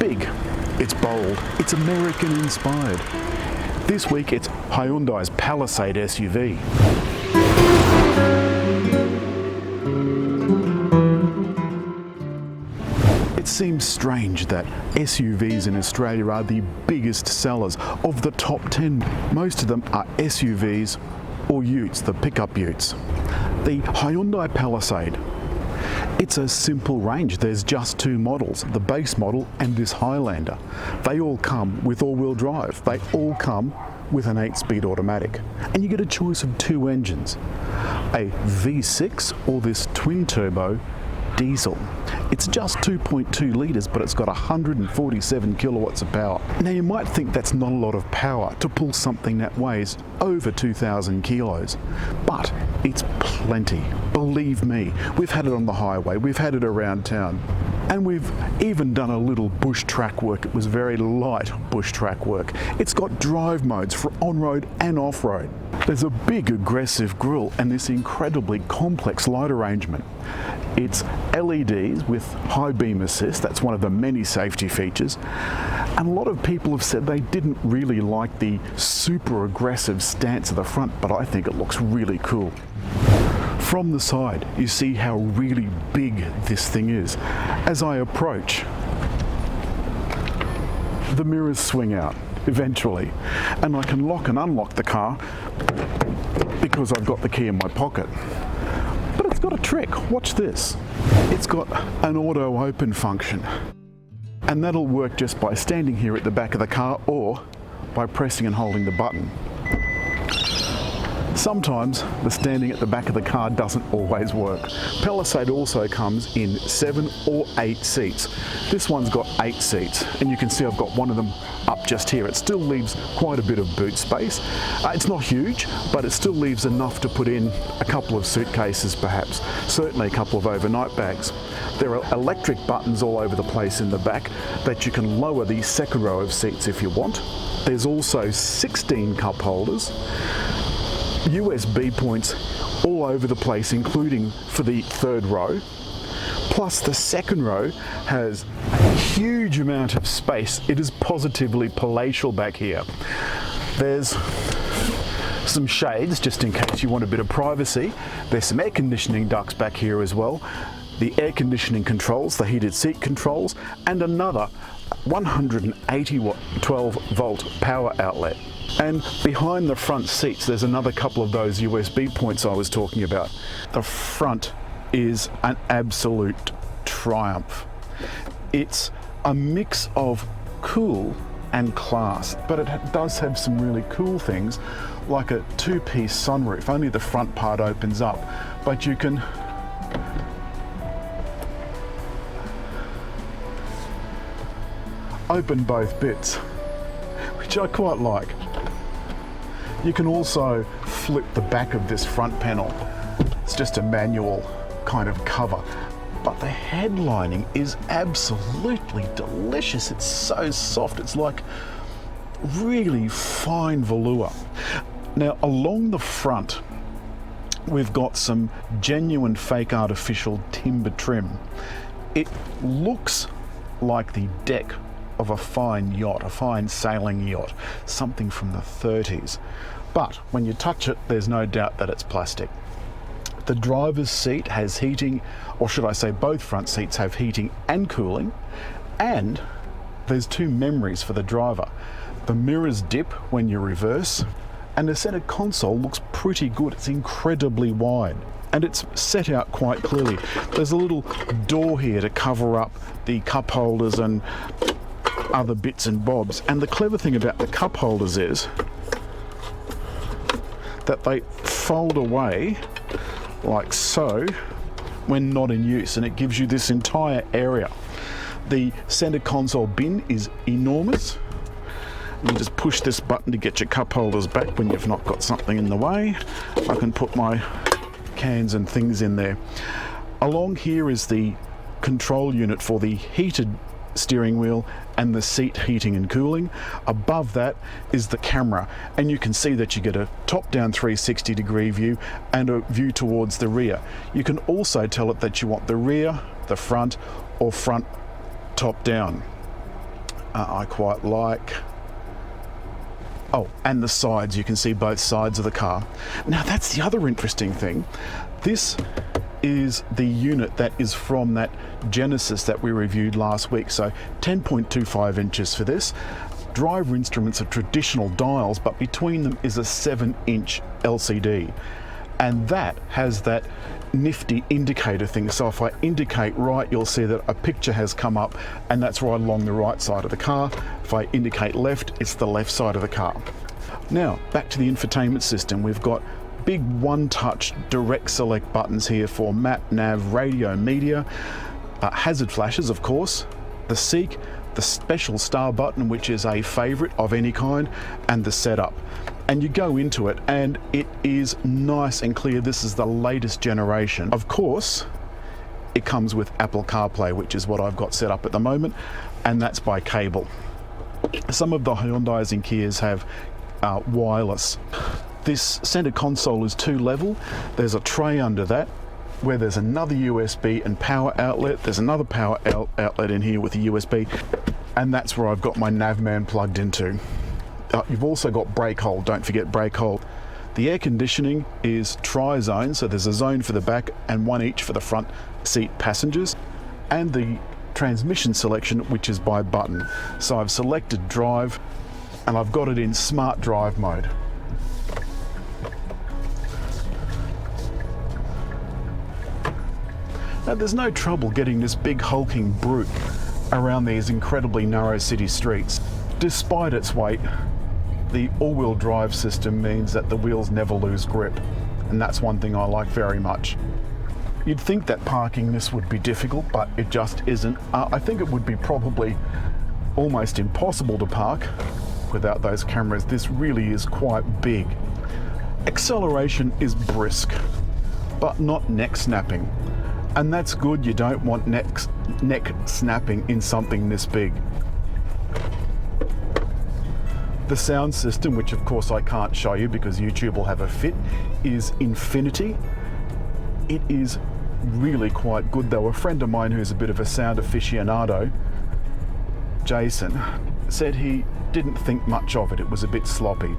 big, it's bold, it's American-inspired. This week it's Hyundai's Palisade SUV. It seems strange that SUVs in Australia are the biggest sellers of the top 10. Most of them are SUVs or utes, the pickup utes. The Hyundai Palisade, it's a simple range. There's just two models, the base model and this Highlander. They all come with all-wheel drive. They all come with an 8-speed automatic. And you get a choice of two engines, a V6 or this twin-turbo diesel. It's just 2.2 litres, but it's got 147 kilowatts of power. Now you might think that's not a lot of power to pull something that weighs over 2,000 kilos, but it's plenty. Believe me, we've had it on the highway, we've had it around town, and we've even done a little bush track work. It was very light bush track work. It's got drive modes for on-road and off-road. There's a big aggressive grille and this incredibly complex light arrangement. It's LEDs with high beam assist, that's one of the many safety features. And a lot of people have said they didn't really like the super aggressive stance of the front, but I think it looks really cool. From the side, you see how really big this thing is. As I approach, the mirrors swing out eventually, and I can lock and unlock the car because I've got the key in my pocket. But it's got a trick, watch this. It's got an auto open function, and that'll work just by standing here at the back of the car or by pressing and holding the button. Sometimes the standing at the back of the car doesn't always work. Palisade also comes in 7 or 8 seats. This one's got 8 seats, and you can see I've got one of them up just here. It still leaves quite a bit of boot space. It's not huge, but it still leaves enough to put in a couple of suitcases perhaps, certainly a couple of overnight bags. There are electric buttons all over the place in the back that you can lower the second row of seats if you want. There's also 16 cup holders, USB points all over the place, including for the third row. Plus the second row has a huge amount of space. It is positively palatial back here. There's some shades just in case you want a bit of privacy. There's some air conditioning ducts back here as well. The air conditioning controls, the heated seat controls, and another 180 watt 12 volt power outlet. And behind the front seats there's another couple of those USB points I was talking about. The front is an absolute triumph. It's a mix of cool and class, but it does have some really cool things like a 2-piece sunroof. Only the front part opens up, but you can open both bits, which I quite like. You can also flip the back of this front panel. It's just a manual kind of cover, but the headlining is absolutely delicious. It's so soft, it's like really fine velour. Now along the front we've got some genuine fake artificial timber trim. It looks like the deck of a fine yacht, a fine sailing yacht, something from the 30s. But when you touch it, there's no doubt that it's plastic. The driver's seat has heating, or should I say both front seats have heating and cooling, and there's 2 memories for the driver. The mirrors dip when you reverse, and the center console looks pretty good. It's incredibly wide, and it's set out quite clearly. There's a little door here to cover up the cup holders and other bits and bobs. And the clever thing about the cup holders is that they fold away like so when not in use, and it gives you this entire area. The center console bin is enormous. You just push this button to get your cup holders back when you've not got something in the way. I can put my cans and things in there. Along here is the control unit for the heated steering wheel and the seat heating and cooling. Above that is the camera, and you can see that you get a top-down 360-degree view and a view towards the rear. You can also tell it that you want the rear, the front, or front top-down. I quite like. Oh, and the sides, you can see both sides of the car. Now that's the other interesting thing. This is the unit that is from that Genesis that we reviewed last week. So 10.25 inches for this. Driver instruments are traditional dials, but between them is a 7-inch LCD. And that has that nifty indicator thing. So if I indicate right, you'll see that a picture has come up, and that's right along the right side of the car. If I indicate left, it's the left side of the car. Now, back to the infotainment system. We've got big one-touch direct select buttons here for map, nav, radio, media, hazard flashes, of course, the seek, the special star button, which is a favorite of any kind, and the setup. And you go into it and it is nice and clear. This is the latest generation. Of course, it comes with Apple CarPlay, which is what I've got set up at the moment, and that's by cable. Some of the Hyundais and Kias have wireless. This center console is 2-level. There's a tray under that where there's another USB and power outlet. There's another power outlet in here with a USB, and that's where I've got my Navman plugged into. You've also got brake hold, don't forget brake hold. The air conditioning is tri-zone, so there's a zone for the back and one each for the front seat passengers. And the transmission selection, which is by button. So I've selected drive, and I've got it in smart drive mode. Now there's no trouble getting this big hulking brute around these incredibly narrow city streets. Despite its weight, the all-wheel drive system means that the wheels never lose grip, and that's one thing I like very much. You'd think that parking this would be difficult, but it just isn't. I think it would be probably almost impossible to park without those cameras. This really is quite big. Acceleration is brisk, but not neck snapping. And that's good. You don't want neck snapping in something this big. The sound system, which of course I can't show you because YouTube will have a fit, is Infinity. It is really quite good though. A friend of mine who's a bit of a sound aficionado, Jason, said he didn't think much of it. It was a bit sloppy.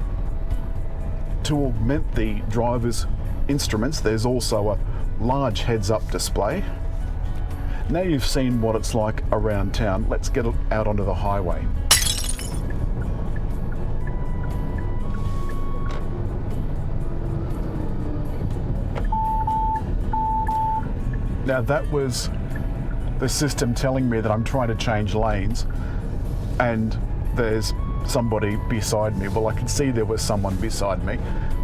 To augment the driver's instruments, there's also a large heads-up display. Now you've seen what it's like around town, let's get out onto the highway. Now that was the system telling me that I'm trying to change lanes and there's somebody beside me. Well, I could see there was someone beside me,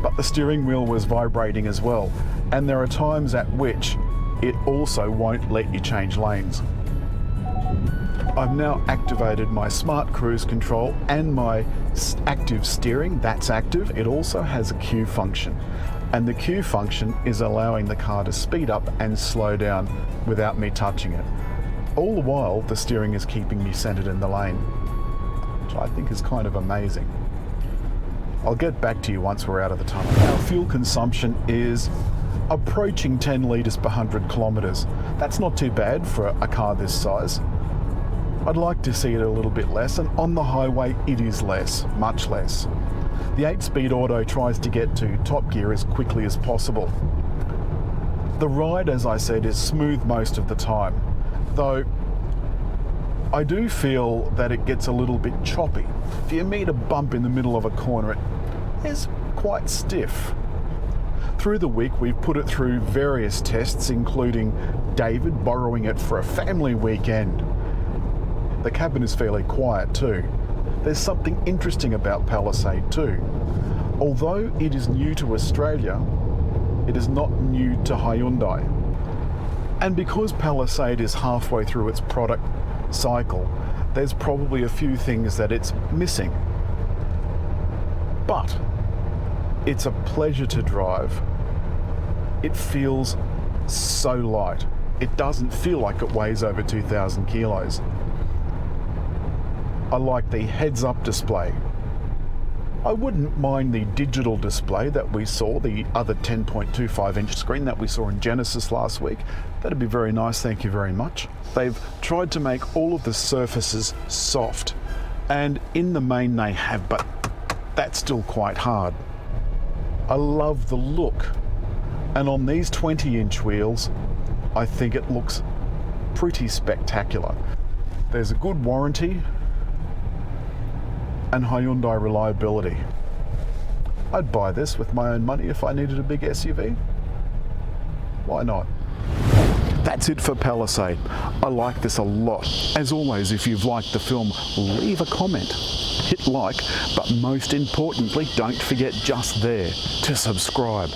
but the steering wheel was vibrating as well. And there are times at which it also won't let you change lanes. I've now activated my smart cruise control and my active steering. That's active. It also has a Q function. And the Q function is allowing the car to speed up and slow down without me touching it. All the while, the steering is keeping me centered in the lane, which I think is kind of amazing. I'll get back to you once we're out of the tunnel. Our fuel consumption is approaching 10 litres per 100 kilometres. That's not too bad for a car this size. I'd like to see it a little bit less, and on the highway it is less, much less. The 8-speed auto tries to get to top gear as quickly as possible. The ride, as I said, is smooth most of the time, though I do feel that it gets a little bit choppy. If you meet a bump in the middle of a corner, it is quite stiff. Through the week, we've put it through various tests, including David borrowing it for a family weekend. The cabin is fairly quiet too. There's something interesting about Palisade too. Although it is new to Australia, it is not new to Hyundai. And because Palisade is halfway through its product cycle, there's probably a few things that it's missing. But it's a pleasure to drive. It feels so light. It doesn't feel like it weighs over 2,000 kilos. I like the heads-up display. I wouldn't mind the digital display that we saw, the other 10.25-inch screen that we saw in Genesis last week. That'd be very nice, thank you very much. They've tried to make all of the surfaces soft, And in the main they have, but that's still quite hard. I love the look. And on these 20-inch wheels, I think it looks pretty spectacular. There's a good warranty and Hyundai reliability. I'd buy this with my own money if I needed a big SUV. Why not? That's it for Palisade. I like this a lot. As always, if you've liked the film, leave a comment, hit like, but most importantly, don't forget just there to subscribe.